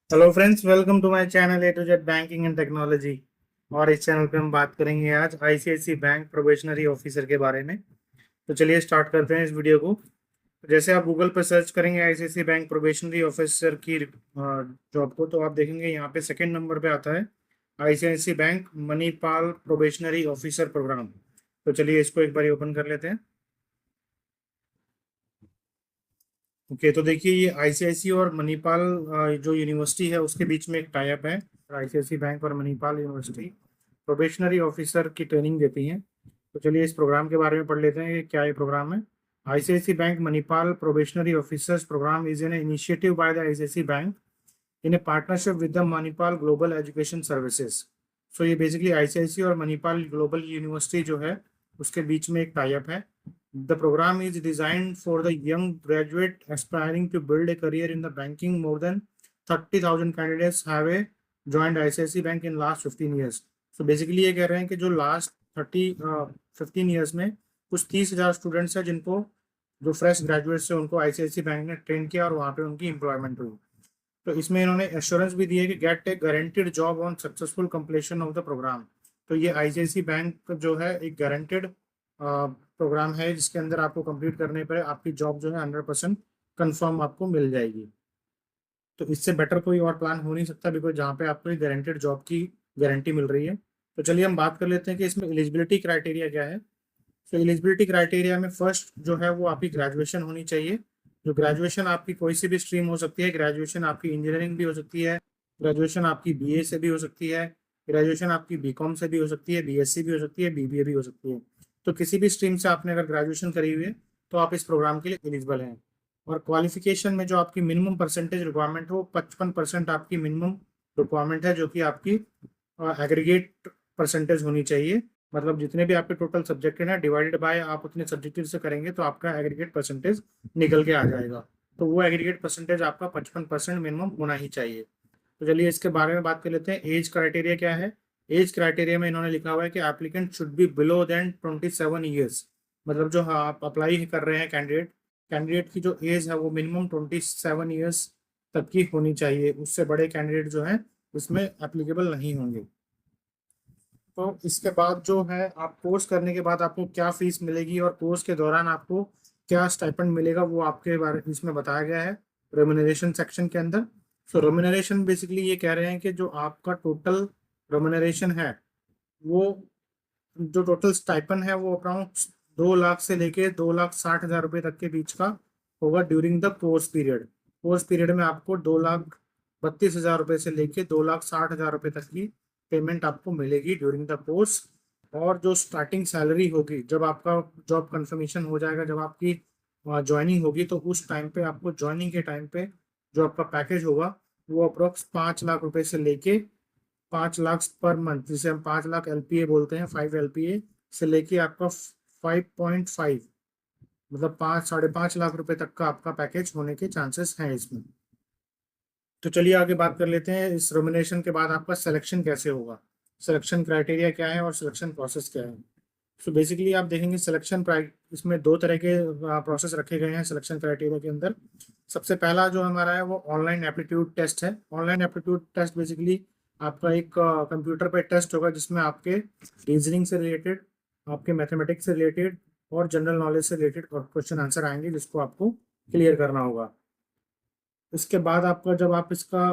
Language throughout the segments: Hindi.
Hello friends, welcome to my channel A to Z banking and technology. और इस चैनल पे हम बात करेंगे आज आईसीआईसी बैंक प्रोबेशनरी ऑफिसर के बारे में। तो चलिए स्टार्ट करते हैं इस वीडियो को। जैसे आप गूगल पर सर्च करेंगे आईसीआईसी बैंक प्रोबेशनरी ऑफिसर की जॉब को, तो आप देखेंगे यहाँ पे सेकंड नंबर पे आता है ICIC bank Manipal probationary officer programme. तो चलिए इसको एक बार ओपन कर लेते हैं। ओके, तो देखिए ये आईसीआईसी और मणिपाल जो यूनिवर्सिटी है उसके बीच में एक टाई अप है। आईसीआईसी बैंक और मणिपाल यूनिवर्सिटी प्रोबेशनरी ऑफिसर की ट्रेनिंग देती हैं। तो चलिए इस प्रोग्राम के बारे में पढ़ लेते हैं कि क्या ये प्रोग्राम है। ICIC bank Manipal probationary officers program is an initiative by the ICIC bank in a partnership with the Manipal global education services. So ये बेसिकली आईसीआईसी और मणिपाल ग्लोबल यूनिवर्सिटी जो है उसके बीच में एक टाई अप है। The program is designed for the young graduate aspiring to build a career in the banking. More than 30,000 candidates have a joined ICICI Bank in last 15 years. So basically ये कह रहे हैं कि जो last 15 years में कुछ 30,000 स्टूडेंट्स हैं जिनको जो फ्रेश ग्रेजुएट्स हैं उनको आईसीआईसी बैंक ने ट्रेन किया और वहाँ पे उनकी एम्प्लॉयमेंट हुई। तो इसमें इन्होंने एश्योरेंस भी दी है कि get a guaranteed job on successful completion of the programme. तो ये आईसीआईसी बैंक जो है एक गारंटेड प्रोग्राम है जिसके अंदर आपको कंप्लीट करने पर आपकी जॉब जो है 100% कंफर्म आपको मिल जाएगी। तो इससे बेटर कोई और प्लान हो नहीं सकता, बिकॉज जहाँ पे आपको एक गारंटेड जॉब की गारंटी मिल रही है। तो चलिए हम बात कर लेते हैं कि इसमें एलिजिबिलिटी क्राइटेरिया क्या है। तो एलिजिबिलिटी क्राइटेरिया में फर्स्ट जो है वो आपकी ग्रेजुएशन होनी चाहिए। जो ग्रेजुएशन आपकी कोई सी भी स्ट्रीम हो सकती है, ग्रेजुएशन आपकी इंजीनियरिंग भी हो सकती है, ग्रेजुएशन आपकी बीए से भी हो सकती है, ग्रेजुएशन आपकी बीकॉम से भी हो सकती है, बीएससी भी हो सकती है, बीबीए भी हो सकती है। तो किसी भी स्ट्रीम से आपने अगर ग्रेजुएशन करी हुई है तो आप इस प्रोग्राम के लिए एलिजिबल हैं। और क्वालिफिकेशन में जो आपकी मिनिमम परसेंटेज रिक्वायरमेंट हो 55% आपकी मिनिमम रिक्वायरमेंट है, जो कि आपकी एग्रीगेट परसेंटेज होनी चाहिए। मतलब जितने भी आपके टोटल सब्जेक्ट हैं डिवाइडेड बाय आप उतने सब्जेक्टिव से करेंगे तो आपका एग्रीगेट परसेंटेज निकल के आ जाएगा। तो वो एग्रीगेट परसेंटेज आपका 55% मिनिमम होना ही चाहिए। तो चलिए इसके बारे में बात कर लेते हैं। एज क्राइटेरिया क्या है। एज क्राइटेरिया में इन्होंने लिखा हुआ है कि applicant should be below than 27 years. मतलब जो आप अप्लाई कर रहे हैं कैंडिडेट कैंडिडेट की जो एज है वो मिनिमम 27 ईयर्स तक की होनी चाहिए। उससे बड़े कैंडिडेट जो है उसमें एप्लीकेबल नहीं होंगे। तो इसके बाद जो है आप कोर्स करने के बाद आपको क्या फीस मिलेगी और कोर्स के दौरान आपको क्या स्टाइपेंड मिलेगा वो आपके बारे इसमें बताया गया है रेम्यूनरेशन सेक्शन के अंदर। सो रेम्यूनरेशन बेसिकली ये कह रहे हैं कि जो आपका टोटल रेम्यूनरेशन है वो जो टोटल स्टाइपेंड है वो अराउंड 2 लाख से लेके 2,60,000 रुपये तक के बीच का होगा during the course period. Course period में आपको 2,32,000 रुपये से लेके 2,60,000 रुपये तक की पेमेंट आपको मिलेगी ड्यूरिंग द कोर्स। और जो स्टार्टिंग सैलरी होगी जब आपका जॉब कंफर्मेशन हो जाएगा, जब आपकी ज्वाइनिंग होगी, तो उस टाइम पे आपको ज्वाइनिंग के टाइम पे जो आपका पैकेज होगा वो अप्रोक्स 5 लाख रुपए से लेके 5 लाख पर मंथ, जिसे हम 5 लाख एलपीए बोलते हैं, 5 LPA से लेके आपका 5.5 मतलब 5 साढ़े 5 लाख रुपए तक का आपका पैकेज होने के चांसेस हैं इसमें। तो चलिए आगे बात कर लेते हैं इस नॉमिनेशन के बाद आपका सिलेक्शन कैसे होगा, सिलेक्शन क्राइटेरिया क्या है और सिलेक्शन प्रोसेस क्या है। सो बेसिकली आप देखेंगे सिलेक्शन इसमें दो तरह के प्रोसेस रखे गए हैं सिलेक्शन क्राइटेरिया के अंदर। सबसे पहला जो हमारा है वो ऑनलाइन एप्टीट्यूड टेस्ट है। ऑनलाइन एप्टीट्यूड टेस्ट बेसिकली आपका एक कंप्यूटर पे टेस्ट होगा जिसमें आपके रीजनिंग से रिलेटेड, आपके मैथमेटिक्स से रिलेटेड और जनरल नॉलेज से रिलेटेड क्वेश्चन आंसर आएंगे जिसको आपको क्लियर करना होगा। इसके बाद आपका जब आप इसका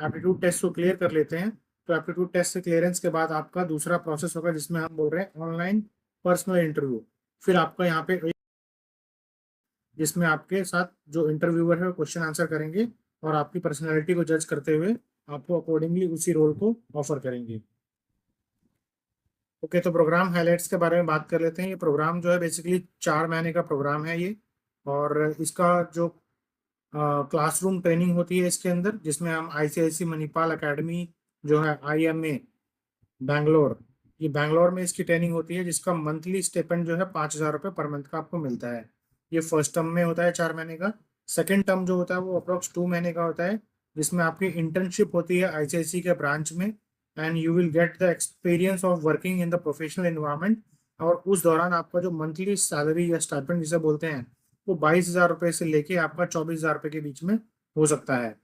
एप्टीट्यूड टेस्ट को क्लियर कर लेते हैं तो एप्टीट्यूड टेस्ट से क्लियरेंस के बाद आपका दूसरा प्रोसेस होगा जिसमें हम बोल रहे हैं ऑनलाइन पर्सनल इंटरव्यू। फिर आपका यहाँ पे जिसमें आपके साथ जो इंटरव्यूअर है वो क्वेश्चन आंसर करेंगे और आपकी पर्सनैलिटी को जज करते हुए आपको अकॉर्डिंगली उसी रोल को ऑफर करेंगे। ओके, तो प्रोग्राम हाइलाइट्स के बारे में बात कर लेते हैं। ये प्रोग्राम जो है बेसिकली 4 महीने का प्रोग्राम है ये। और इसका जो क्लासरूम ट्रेनिंग होती है इसके अंदर, जिसमें हम आईसीआईसी मणिपाल एकेडमी जो है आईएमए बैंगलोर, ये बैंगलोर में इसकी ट्रेनिंग होती है, जिसका मंथली स्टिपेंड जो है 5,000 रुपये पर मंथ का आपको मिलता है। ये फर्स्ट टर्म में होता है 4 महीने का। सेकेंड टर्म जो होता है वो अप्रोक्स 2 महीने का होता है, जिसमें आपकी इंटर्नशिप होती है आईसीआईसी के ब्रांच में and you will get the experience of working in the professional environment. और उस दौरान आपका जो मंथली सैलरी या स्टाइपेंड जिसे बोलते हैं वो 22,000 रुपये से लेके आपका 24,000 रुपये के बीच में हो सकता है।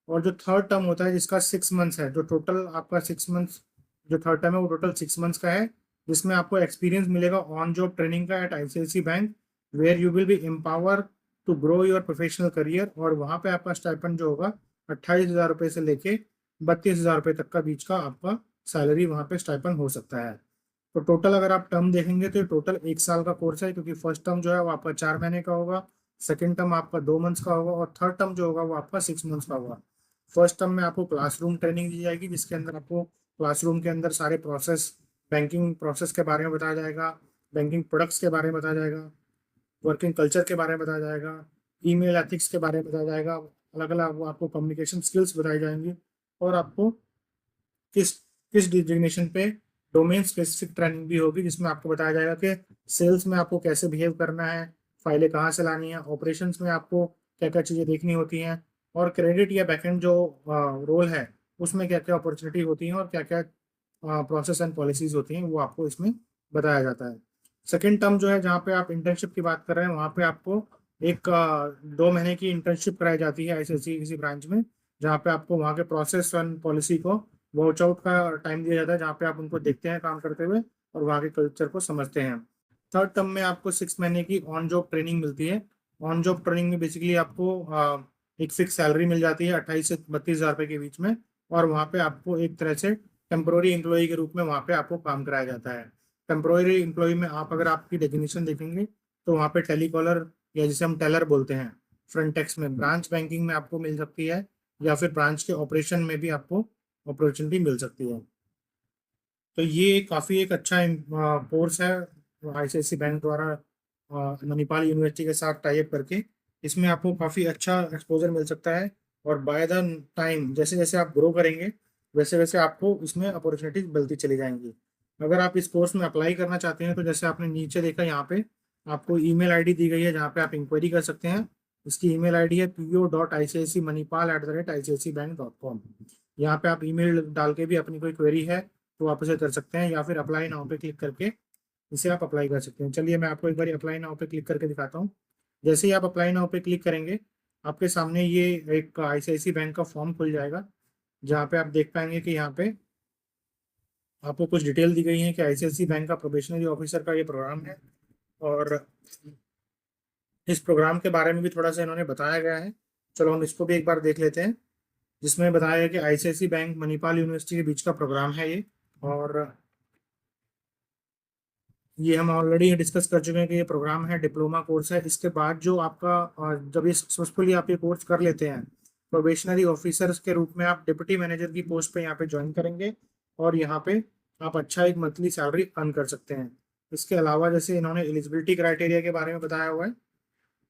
और जो थर्ड टर्म होता है जिसका 6 मंथ्स है, जो टोटल आपका 6 मंथ्स, जो थर्ड टर्म है वो टोटल 6 मंथ्स का है, जिसमें आपको एक्सपीरियंस मिलेगा ऑन जॉब ट्रेनिंग का at ICICI bank, where you will be empower to grow your professional career. और वहाँ पे आपका स्टाइपेंड जो होगा 28,000 रुपये से लेके 32,000 रुपये तक का बीच का आपका सैलरी वहाँ पे स्टाइपेंड हो सकता है। तो टोटल अगर आप टर्म देखेंगे तो टोटल 1 साल का कोर्स है, क्योंकि फर्स्ट टर्म जो है वो आपका 4 महीने का होगा, सेकेंड टर्म आपका 2 मंथ्स का होगा, और थर्ड टर्म जो होगा वो आपका 6 मंथ्स का होगा। फर्स्ट टर्म में आपको क्लासरूम ट्रेनिंग दी जाएगी, जिसके अंदर आपको क्लासरूम के अंदर सारे प्रोसेस, बैंकिंग प्रोसेस के बारे में बताया जाएगा, बैंकिंग प्रोडक्ट्स के बारे में बताया जाएगा, वर्किंग कल्चर के बारे में बताया जाएगा, ईमेल एथिक्स के बारे में बताया जाएगा, अलग अलग आपको कम्युनिकेशन स्किल्स बताई जाएंगी, और आपको किस किस डिजिग्नेशन पे डोमेन स्पेसिफिक ट्रेनिंग भी होगी, जिसमें आपको बताया जाएगा कि सेल्स में आपको कैसे बिहेव करना है, फाइलें कहाँ से लानी है, ऑपरेशंस में आपको क्या क्या चीज़ें देखनी होती हैं, और क्रेडिट या बैकएंड जो रोल है उसमें क्या क्या अपॉर्चुनिटी होती हैं और क्या क्या प्रोसेस एंड पॉलिसीज होती हैं, वो आपको इसमें बताया जाता है। सेकेंड टर्म जो है, जहाँ पे आप इंटर्नशिप की बात कर रहे हैं, वहाँ पे आपको एक 2 महीने की इंटर्नशिप कराई जाती है आईसीआईसी किसी ब्रांच में, जहाँ पे आपको वहाँ के प्रोसेस एंड पॉलिसी को वॉच आउट का टाइम दिया जाता है, जहाँ पे आप उनको देखते हैं काम करते हुए और वहाँ के कल्चर को समझते हैं। थर्ड टर्म में आपको 6 महीने की ऑन जॉब ट्रेनिंग मिलती है। ऑन जॉब ट्रेनिंग में बेसिकली आपको एक फिक्स सैलरी मिल जाती है 28 से 32 हज़ार रुपये के बीच में, और वहाँ पे आपको एक तरह से टेम्प्रोरी एम्प्लॉय के रूप में वहाँ पे आपको काम कराया जाता है। टेम्प्रोरी एम्प्लॉय में आप अगर आपकी डेफिनेशन देखेंगे तो वहाँ पे टेलीकॉलर, या जिसे हम टेलर बोलते हैं, फ्रंट डेस्क में, ब्रांच बैंकिंग में आपको मिल सकती है, या फिर ब्रांच के ऑपरेशन में भी आपको अपॉर्चुनिटी मिल सकती है। तो ये काफ़ी एक अच्छा कोर्स है आईसीआईसी बैंक द्वारा मणिपाल यूनिवर्सिटी के साथ टाइप करके। इसमें आपको काफ़ी अच्छा एक्सपोजर मिल सकता है, और बाय द टाइम जैसे जैसे आप ग्रो करेंगे वैसे वैसे आपको इसमें अपॉर्चुनिटीज मिलती चली जाएंगी। अगर आप इस कोर्स में अप्लाई करना चाहते हैं तो जैसे आपने नीचे देखा, यहाँ पे आपको ईमेल आईडी दी गई है जहाँ पे आप इंक्वायरी कर सकते हैं। इसकी ईमेल आईडी है po.icicmanipal@icicibank.com। यहाँ पे आप ईमेल डाल के भी अपनी कोई क्वेरी है तो आप उसे कर सकते हैं, या फिर अप्लाई नाउ पे क्लिक करके इसे आप अप्लाई कर सकते हैं। चलिए मैं आपको एक बार अप्लाई नाउ पे क्लिक करके दिखाता हूँ। जैसे ही आप अप्लाई नाउ पे क्लिक करेंगे, आपके सामने ये एक आईसीआईसी बैंक का फॉर्म खुल जाएगा, जहाँ पे आप देख पाएंगे कि यहाँ पे आपको कुछ डिटेल दी गई है कि आईसीआईसी बैंक का प्रोबेशनरी ऑफिसर का ये प्रोग्राम है, और इस प्रोग्राम के बारे में भी थोड़ा सा इन्होंने बताया गया है। चलो हम इसको भी एक बार देख लेते हैं, जिसमें बताया गया कि आईसीआईसी बैंक मणिपाल यूनिवर्सिटी के बीच का प्रोग्राम है ये। और ये हम ऑलरेडी डिस्कस कर चुके हैं कि ये प्रोग्राम है, डिप्लोमा कोर्स है। इसके बाद जो आपका जब ये सक्सेसफुली आप ये कोर्स कर लेते हैं, प्रोबेशनरी ऑफिसर्स के रूप में आप डिप्टी मैनेजर की पोस्ट पे यहाँ पे ज्वाइन करेंगे, और यहाँ पे आप अच्छा एक मंथली सैलरी अर्न कर सकते हैं। इसके अलावा जैसे इन्होंने एलिजिबिलिटी क्राइटेरिया के बारे में बताया हुआ है।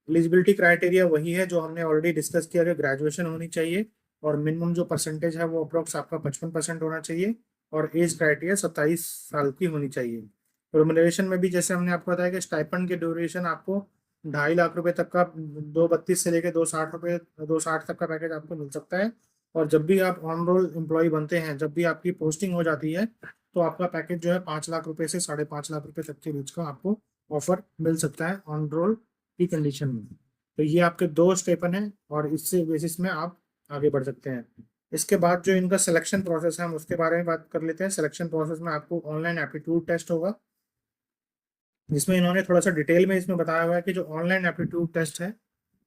एलिजिबिलिटी क्राइटेरिया वही है जो हमने ऑलरेडी डिस्कस किया कि ग्रेजुएशन होनी चाहिए, और मिनिमम जो परसेंटेज है वो अप्रोक्स आपका 55% होना चाहिए, और एज क्राइटेरिया 27 साल की होनी चाहिए। रेमुनरेशन में भी जैसे हमने आपको बताया कि स्टाइपेंड के ड्यूरेशन आपको 2.5 लाख रुपए तक का, 2.32 से लेकर 2.60 रुपए, 2.60 तक का पैकेज आपको मिल सकता है। और जब भी आप ऑन रोल एम्प्लॉय बनते हैं, जब भी आपकी पोस्टिंग हो जाती है, तो आपका पैकेज जो है 5 लाख रुपए से 5.5 लाख रुपए तक के बीच का आपको ऑफर मिल सकता है ऑन रोल की कंडीशन में। तो ये आपके दो स्टेपन हैं, और इससे बेसिस में आप आगे बढ़ सकते हैं। इसके बाद जो इनका सिलेक्शन प्रोसेस है हम उसके बारे में बात कर लेते हैं। सिलेक्शन प्रोसेस में आपको ऑनलाइन एप्टीट्यूड टेस्ट होगा, जिसमें इन्होंने थोड़ा सा डिटेल में इसमें बताया हुआ है कि जो ऑनलाइन एप्टीट्यूड टेस्ट है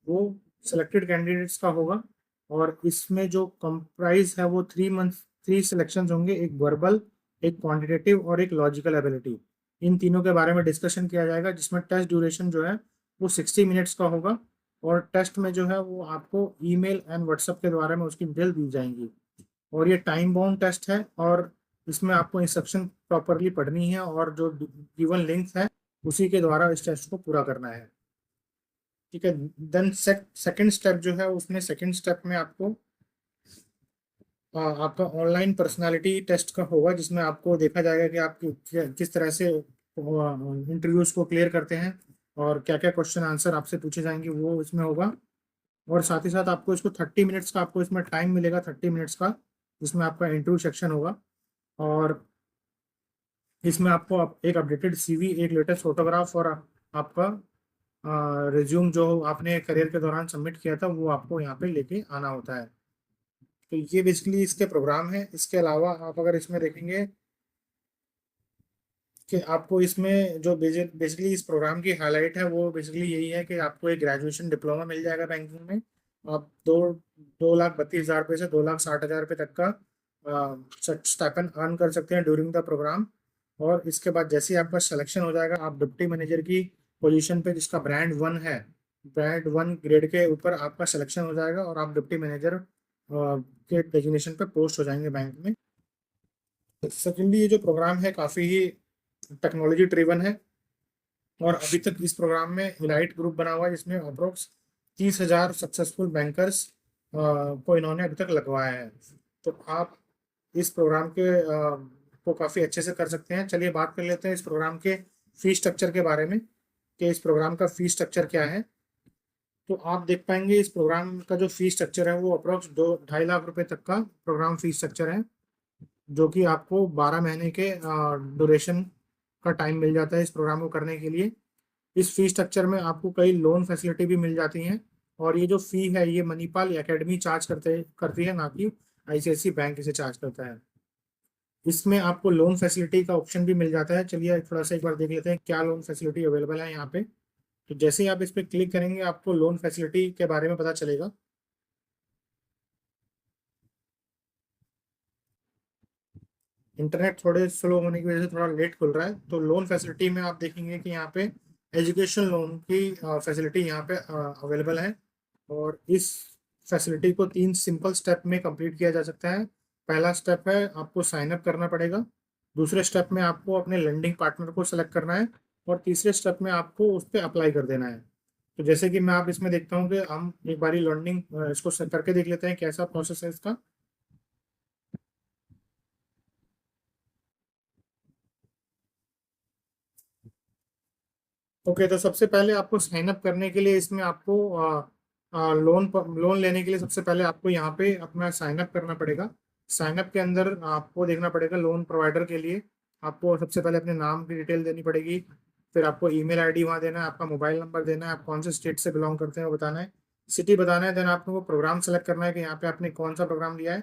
वो सिलेक्टेड कैंडिडेट्स का होगा, और इसमें जो कंप्राइज है वो 3 सिलेक्शन होंगे, एक वर्बल, एक क्वांटिटेटिव और एक लॉजिकल एबिलिटी। इन तीनों के बारे में डिस्कशन किया जाएगा, जिसमें टेस्ट ड्यूरेशन जो है वो 60 मिनट्स का होगा, और टेस्ट में जो है वो आपको ईमेल एंड व्हाट्सएप के द्वारा में उसकी डिटेल दी जाएंगी। और ये टाइम बाउंड टेस्ट है, और इसमें आपको इंस्ट्रक्शन प्रॉपरली पढ़नी है, और जो गिवन लिंक है उसी के द्वारा इस टेस्ट को पूरा करना है। ठीक है। देन सेकंड स्टेप जो है उसमें, सेकंड स्टेप में आपको आपका ऑनलाइन पर्सनालिटी टेस्ट का होगा, जिसमें आपको देखा जाएगा कि आप किस तरह से इंटरव्यूज को क्लियर करते हैं, और क्या क्या क्वेश्चन आंसर आपसे पूछे जाएंगे वो इसमें होगा। और साथ ही साथ आपको इसको 30 मिनट्स का आपको इसमें टाइम मिलेगा, 30 मिनट्स का, जिसमें आपका इंटरव्यू सेक्शन होगा। और इसमें आपको एक अपडेटेड सीवी, एक लेटेस्ट फोटोग्राफ, और आपका रिज्यूम जो आपने करियर के दौरान सबमिट किया था वो आपको यहाँ पे लेके आना होता है। तो ये बेसिकली इसके प्रोग्राम है। इसके अलावा आप अगर इसमें देखेंगे कि आपको इसमें जो बेसिकली इस प्रोग्राम की हाईलाइट है वो बेसिकली यही है कि आपको एक ग्रेजुएशन डिप्लोमा मिल जाएगा बैंकिंग में। आप 2,32,000 रुपये से 2,60,000 रुपये तक का स्टाइपेंड अर्न कर सकते हैं ड्यूरिंग द प्रोग्राम। और इसके बाद जैसे ही आपका सिलेक्शन हो जाएगा, आप डिप्टी मैनेजर की पोजीशन पे, जिसका ब्रांड 1 है, ब्रांड 1 ग्रेड के ऊपर आपका सिलेक्शन हो जाएगा और आप डिप्टी मैनेजर के डेजिग्नेशन पे पोस्ट हो जाएंगे बैंक में। सेकेंडली, ये जो प्रोग्राम है काफ़ी ही टेक्नोलॉजी ड्रिवन है और अभी तक इस प्रोग्राम में इलाइट ग्रुप बना हुआ है, जिसमें अप्रोक्स 30,000 सक्सेसफुल बैंकर्स को इन्होंने अभी तक लगवाया है। तो आप इस प्रोग्राम के को काफ़ी अच्छे से कर सकते हैं। चलिए बात कर लेते हैं इस प्रोग्राम के फी स्ट्रक्चर के बारे में कि इस प्रोग्राम का फी स्ट्रक्चर क्या है। तो आप देख पाएंगे इस प्रोग्राम का जो फी स्ट्रक्चर है वो अप्रोक्स 2-2.5 लाख रुपए तक का प्रोग्राम फी स्ट्रक्चर है, जो कि आपको 12 महीने के ड्यूरेशन का टाइम मिल जाता है इस प्रोग्राम को करने के लिए। इस फी स्ट्रक्चर में आपको कई लोन फैसिलिटी भी मिल जाती हैं और ये जो फी है ये मणिपाल एकेडमी चार्ज करती है, ना कि आईसीआईसी बैंक इसे चार्ज करता है। इसमें आपको लोन फैसिलिटी का ऑप्शन भी मिल जाता है। चलिए थोड़ा सा एक बार देख लेते हैं क्या लोन फैसिलिटी अवेलेबल है यहाँ पे। तो जैसे ही आप इस पर क्लिक करेंगे आपको लोन फैसिलिटी के बारे में पता चलेगा। इंटरनेट थोड़े स्लो होने की वजह से थोड़ा लेट खुल रहा है। तो लोन फैसिलिटी में आप देखेंगे कि यहाँ पे एजुकेशन लोन की फैसिलिटी यहाँ पे अवेलेबल है और इस फैसिलिटी को 3 सिंपल स्टेप में कंप्लीट किया जा सकता है। पहला स्टेप है आपको साइन अप करना पड़ेगा, दूसरे स्टेप में आपको अपने लेंडिंग पार्टनर को सेलेक्ट करना है और तीसरे स्टेप में आपको उस पर अप्लाई कर देना है। तो जैसे कि मैं आप इसमें देखता हूँ कि हम एक बारी लर्निंग इसको करके देख लेते हैं कैसा प्रोसेस है इसका। ओके, तो सबसे पहले आपको साइन अप करने के लिए इसमें आपको लोन लेने के लिए सबसे पहले आपको यहाँ पे अपना साइन अप करना पड़ेगा। साइन अप के अंदर आपको देखना पड़ेगा लोन प्रोवाइडर के लिए आपको सबसे पहले अपने नाम की डिटेल देनी पड़ेगी, फिर आपको ईमेल आईडी वहाँ देना है, आपका मोबाइल नंबर देना है, आप कौन से स्टेट से बिलोंग करते हैं वो बताना है, सिटी बताना है, देन आपको वो प्रोग्राम सेलेक्ट करना है कि यहाँ पे आपने कौन सा प्रोग्राम लिया है।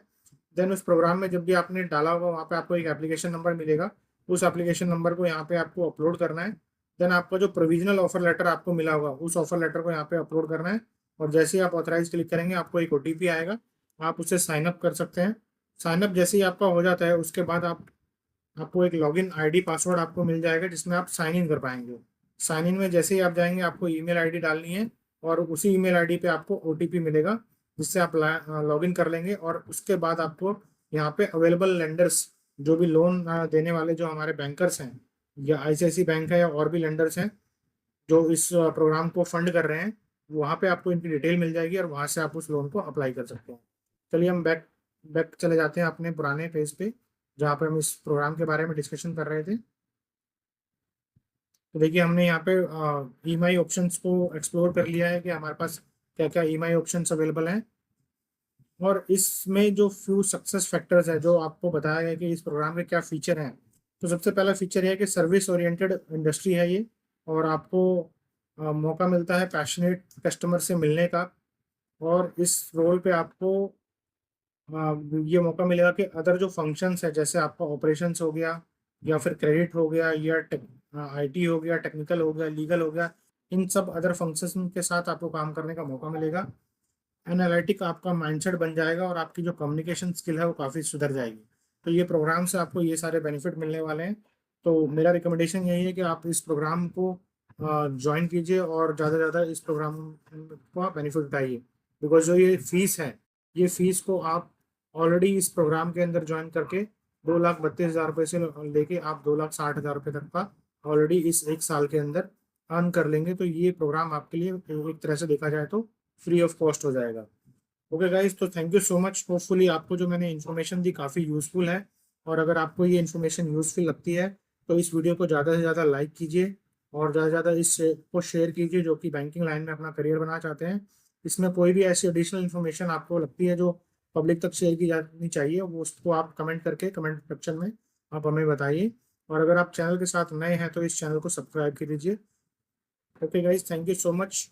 देन उस प्रोग्राम में जब भी आपने डाला होगा वहाँ पे आपको एक एप्लीकेशन नंबर मिलेगा, उस एप्लीकेशन नंबर को यहाँ पे आपको अपलोड करना है। देन आपका जो प्रोविजनल ऑफर लेटर आपको मिला होगा उस ऑफर लेटर को यहाँ पे अपलोड करना है और जैसे ही आप ऑथराइज क्लिक करेंगे आपको एक ओटीपी आएगा, आप उससे साइन अप कर सकते हैं। साइन अप जैसे ही आपका हो जाता है उसके बाद आपको एक लॉगिन आईडी पासवर्ड आपको मिल जाएगा जिसमें आप साइन इन कर पाएंगे। साइन इन में जैसे ही आप जाएंगे आपको ईमेल आईडी डालनी है और उसी ईमेल आईडी पे आपको ओटीपी मिलेगा जिससे आप लॉगिन कर लेंगे और उसके बाद आपको यहाँ पे अवेलेबल लेंडर्स, जो भी लोन देने वाले जो हमारे बैंकर्स हैं या आईसीआईसी बैंक है या और भी लेंडर्स हैं जो इस प्रोग्राम को फंड कर रहे हैं, वहाँ पे आपको इनकी डिटेल मिल जाएगी और वहाँ से आप उस लोन को अप्लाई कर सकते हैं। चलिए हम बैक बैक चले जाते हैं अपने पुराने पेज पे जहाँ पे हम इस प्रोग्राम के बारे में डिस्कशन कर रहे थे। तो देखिए हमने यहाँ पे ईएमआई ऑप्शंस को एक्सप्लोर कर लिया है कि हमारे पास क्या क्या ईएमआई ऑप्शंस अवेलेबल हैं और इसमें जो फ्यू सक्सेस फैक्टर्स है जो आपको बताया गया कि इस प्रोग्राम के क्या फीचर हैं। तो सबसे पहला फीचर है कि सर्विस ओरिएंटेड इंडस्ट्री है ये और आपको मौका मिलता है पैशनेट कस्टमर से मिलने का और इस रोल पे आपको ये मौका मिलेगा कि अदर जो फंक्शंस है जैसे आपका ऑपरेशंस हो गया या फिर क्रेडिट हो गया या आईटी हो गया, टेक्निकल हो गया, लीगल हो गया, इन सब अदर फंक्शंस के साथ आपको काम करने का मौका मिलेगा। एनालिटिक आपका माइंडसेट बन जाएगा और आपकी जो कम्युनिकेशन स्किल है वो काफ़ी सुधर जाएगी। तो ये प्रोग्राम से आपको ये सारे बेनिफिट मिलने वाले हैं। तो मेरा रिकमेंडेशन यही है कि आप इस प्रोग्राम को ज्वाइन कीजिए और ज़्यादा से ज़्यादा इस प्रोग्राम का बेनिफिट उठाइए, बिकॉज जो ये फीस है ये फीस को आप ऑलरेडी इस प्रोग्राम के अंदर ज्वाइन करके 2,32,000 रुपये से लेके आप 2,60,000 रुपये तक का ऑलरेडी इस एक साल के अंदर अर्न कर लेंगे। तो ये प्रोग्राम आपके लिए एक तरह से देखा जाए तो फ्री ऑफ कॉस्ट हो जाएगा। ओके गाइस, तो thank you so much. Hopefully आपको जो मैंने इन्फॉर्मेशन दी काफ़ी यूज़फुल है और अगर आपको ये इन्फॉर्मेशन यूज़फुल लगती है तो इस वीडियो को ज़्यादा से ज़्यादा लाइक कीजिए और ज़्यादा से ज़्यादा इस को शेयर कीजिए जो कि बैंकिंग लाइन में अपना करियर बनाना चाहते हैं। इसमें कोई भी ऐसी एडिशनल इन्फॉर्मेशन आपको लगती है जो पब्लिक तक शेयर की जानी चाहिए वो उसको आप कमेंट करके कमेंट सेक्शन में आप हमें बताइए और अगर आप चैनल के साथ नए हैं तो इस चैनल को सब्सक्राइब कर लीजिए। Okay guys, thank you so much.